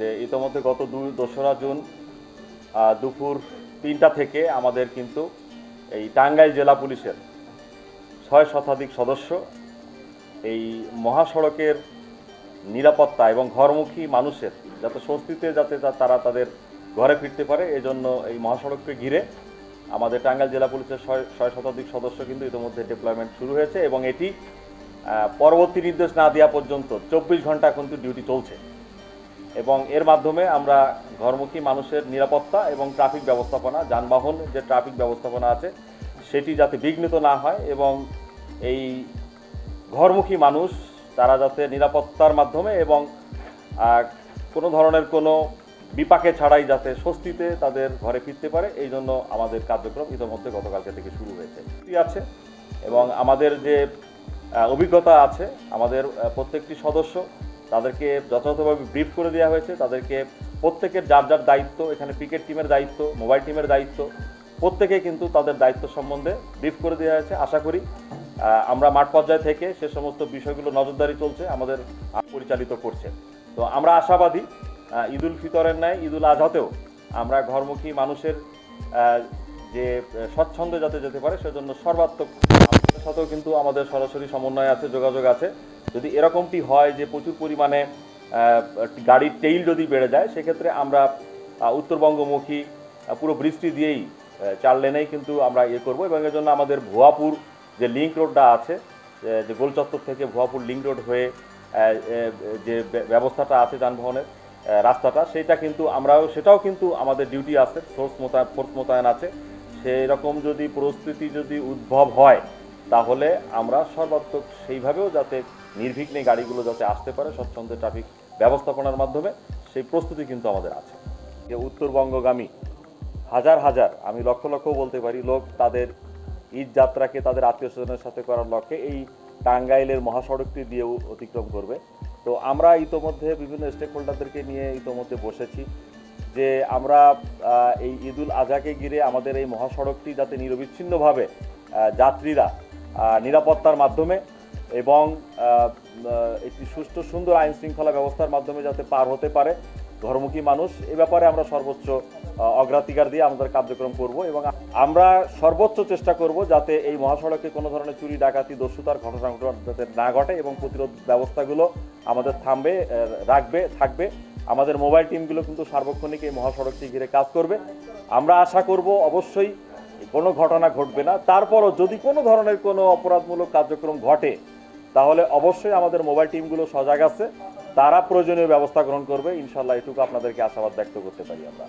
যে ইতোমধ্যে গত 2রা জুন দুপুর 3টা থেকে আমাদের কিন্তু এই টাঙ্গাইল জেলা পুলিশের 6 শতাধিক সদস্য এই মহাসড়কের নিরাপত্তা এবং ঘরমুখী মানুষের যাতে স্বস্তিতে যাতে তারা তাদের ঘরে ফিরতে পারে এজন্য এই মহাসড়ককে ঘিরে আমাদের টাঙ্গাইল জেলা পুলিশের 6 শতাধিক সদস্য কিন্তু ইতোমধ্যে ডিপ্লয়মেন্ট শুরু হয়েছে এবং এটি পরবর্তী নির্দেশ না দেওয়া পর্যন্ত 24 ঘন্টা কিন্তু ডিউটি চলছে এবং এর মাধ্যমে আমরা ঘরমুখী মানুষের নিরাপত্তা এবং ট্রাফিক ব্যবস্থাপনা যানবাহন যে ট্রাফিক ব্যবস্থাপনা আছে সেটি যাতে বিঘ্নিত না হয় এবং এই ঘরমুখী মানুষ তারা যাতে নিরাপত্তার মাধ্যমে এবং কোনো ধরনের কোনো বিপাকে ছাড়াই যাতে স্বস্তিতে তাদের ঘরে ফিরতে পারে এই জন্য আমাদের কার্যক্রম ইতিমধ্যে গতকালকে থেকে শুরু হয়েছে আছে এবং আমাদের যে অভিজ্ঞতা আছে আমাদের প্রত্যেকটি সদস্য তাদেরকে যথাযথভাবে ব্রিফ করে দেওয়া হয়েছে তাদেরকে প্রত্যেকের যার যার দায়িত্ব এখানে পিকেট টিমের দায়িত্ব মোবাইল টিমের দায়িত্ব প্রত্যেকে কিন্তু তাদের দায়িত্ব সম্বন্ধে ব্রিফ করে দেওয়া হয়েছে আশা করি আমরা মাঠ পর্যায় থেকে সে সমস্ত বিষয়গুলো নজরদারি চলছে আমাদের পরিচালিত করছে তো আমরা আশাবাদী ঈদুল ফিতরের ন্যায় ঈদুল আজহাতেও আমরা ঘরমুখী মানুষের যে স্বচ্ছন্দে যাতে যেতে পারে সেজন্য সর্বাত্মক আমাদের সাথেও কিন্তু আমাদের সরাসরি সমন্বয় আছে যোগাযোগ আছে যদি এরকমটি হয় যে প্রচুর পরিমাণে গাড়ির টেইল যদি বেড়ে যায় সেক্ষেত্রে আমরা উত্তরবঙ্গমুখী পুরো বৃষ্টি দিয়েই 4 লেনেই কিন্তু আমরা করব এবং এর জন্য আমাদের ভুয়াপুর যে লিঙ্ক রোডটা আছে যে গোলচত্বর থেকে ভুয়াপুর লিঙ্ক রোড হয়ে যে ব্যবস্থাটা আছে যানবাহনের রাস্তাটা সেটাও কিন্তু আমাদের ডিউটি আছে ফোর্স মোতায়েন আছে সেই রকম যদি পরিস্থিতি যদি উদ্ভব হয় তাহলে আমরা সর্বাত্মক সেইভাবেও যাতে নির্বিঘ্নে গাড়িগুলো যাতে আসতে পারে স্বচ্ছন্দে ট্রাফিক ব্যবস্থাপনার মাধ্যমে সেই প্রস্তুতি কিন্তু আমাদের আছে যে উত্তরবঙ্গগামী হাজার হাজার আমি লক্ষ লক্ষ বলতে পারি লোক তাদের ঈদ যাত্রাকে তাদের আত্মীয় স্বজনের সাথে করার লক্ষ্যে এই টাঙ্গাইলের মহাসড়কটি দিয়েও অতিক্রম করবে তো আমরা ইতোমধ্যে বিভিন্ন স্টেক হোল্ডারদেরকে নিয়ে ইতোমধ্যে বসেছি যে আমরা এই ঈদুল আজহাকে ঘিরে আমাদের এই মহাসড়কটি যাতে নিরবিচ্ছিন্নভাবে যাত্রীরা নিরাপত্তার মাধ্যমে এবং একটি সুষ্ঠু সুন্দর আইন শৃঙ্খলা ব্যবস্থার মাধ্যমে যাতে পার হতে পারে ঘরমুখী মানুষ এ ব্যাপারে আমরা সর্বোচ্চ অগ্রাধিকার দিয়ে আমাদের কার্যক্রম করব এবং আমরা সর্বোচ্চ চেষ্টা করব যাতে এই মহাসড়কে কোনো ধরনের চুরি ডাকাতি দস্যুতার ঘটনা যাতে না ঘটে এবং প্রতিরোধ ব্যবস্থাগুলো আমাদের থাকবে আমাদের মোবাইল টিমগুলো কিন্তু সার্বক্ষণিক এই মহাসড়কটি ঘিরে কাজ করবে আমরা আশা করব অবশ্যই কোনো ঘটনা ঘটবে না তারপরও যদি কোনো ধরনের কোনো অপরাধমূলক কার্যক্রম ঘটে তাহলে অবশ্যই আমাদের মোবাইল টিমগুলো সজাগ আছে তারা প্রয়োজনীয় ব্যবস্থা গ্রহণ করবে ইনশাআল্লাহ এটুকু আপনাদেরকে আশাবাদ ব্যক্ত করতে পারি আমরা